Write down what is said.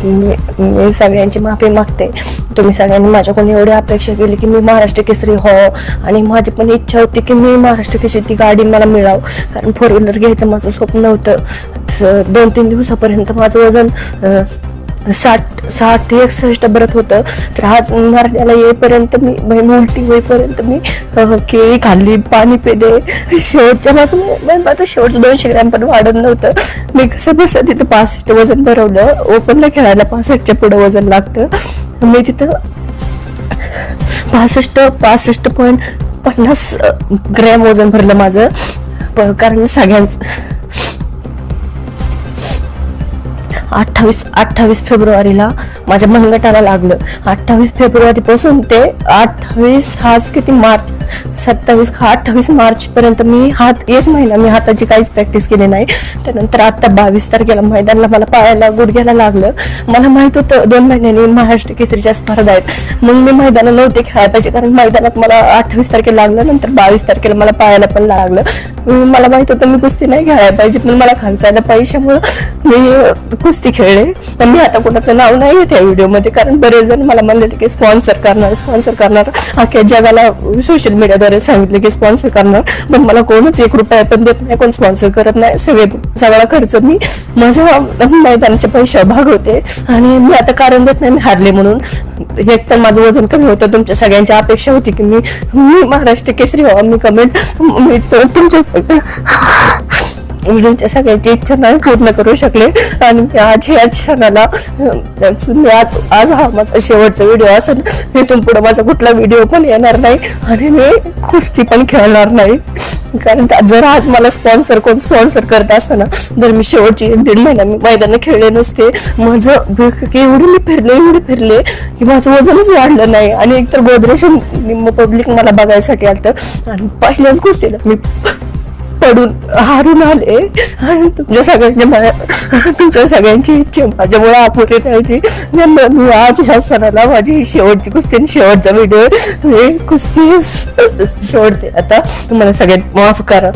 मी सगळ्यांची माफी मागते. तुम्ही सगळ्यांनी माझ्याकडून एवढी अपेक्षा केली की मी महाराष्ट्र केसरी हो, आणि माझी पण इच्छा होती की मी महाराष्ट्र केसरी ती गाडी मला मिळावं, कारण 4 व्हीलर घ्यायचं माझं स्वप्न होतं. 2-3 दिवसापर्यंत माझं वजन 60 ते 61 भरत होतं. तर आज मराठ्याला येईपर्यंत मी उलटी होईपर्यंत मी केळी खाल्ली, पाणी पिले. शेवटच्या माझं शेवटचं 200 ग्रॅम पण वाढत नव्हतं. मी कसं बसं तिथं 65 वजन भरवलं. ओपनला खेळायला 65च्या पुढं वजन लागतं. मी तिथं 65.50 ग्रॅम वजन भरलं माझं. कारण सगळ्यांचं 28 फेब्रुवारीला माझ्या मनगटाला लागलं. 28 फेब्रुवारी पासून ते 28 आज किती मार्च 28 मार्च पर्यंत मी एक महिना मी हाताची काहीच प्रॅक्टिस केली नाही. त्यानंतर आता 22 तारखेला मैदानाला मला पायाला गुडघ्याला लागलं. मला माहित होतं 2 महिन्यांनी महाराष्ट्र केसरीच्या स्पर्धा आहेत, मग मी मैदानाला नव्हते खेळायला पाहिजे, कारण मैदानात मला 28 तारखेला लागलं. नंतर 22 तारखेला मला पायाला पण लागलं. मला माहित होतं मी कुस्ती नाही खेळायला पाहिजे, पण मला खर्चायला पैशामुळे मी कुस्ती खेळले. पण मी आता कोणाचं नाव नाही येत या व्हिडिओमध्ये, कारण बरेच जण मला म्हणले की स्पॉन्सर करणार अख्ख्या जगाला सोशल मीडियाद्वारे सांगितले की स्पॉन्सर करणार, पण मला कोणच 1 रुपया पण देत नाही, कोण स्पॉन्सर करत नाही. सगळा खर्च मी माझ्या मैदानाच्या पैशावर भागवते. आणि मी आता कारण देत नाही मी हारले म्हणून. एक तर माझं वजन कमी होतं. तुमच्या सगळ्यांची अपेक्षा होती की मी महाराष्ट्र केसरी व्हावं. मी कमेंट मी तो तुमच्या सगळ्यांची इच्छा नाही पूर्ण करू शकले. आणि आज ह्या क्षणाला आज हा माझा शेवटचा व्हिडिओ असेल. इथून पुढे माझा कुठला व्हिडिओ पण येणार नाही आणि मी कुस्ती पण खेळणार नाही, कारण जर आज मला कोण स्पॉन्सर करत असताना जर मी शेवटची 1-1.5 महिना मी मैदान खेळले नसते. माझं एवढी मी फिरले की माझं वजनच वाढलं नाही. आणि एकतर गोदरेज पब्लिक मला बघायसाठी आलं आणि पहिल्याच गोष्टीला मी पडून हारून आले. आणि तुमच्या सगळ्यांची इच्छा माझ्यामुळे अपुरी राहिली. मी आज ह्या क्षणाला माझी शेवटची कुस्ती आणि शेवटचा व्हिडिओ कुस्ती सोडते. आता तुम्हाला सगळ्यात माफ करा.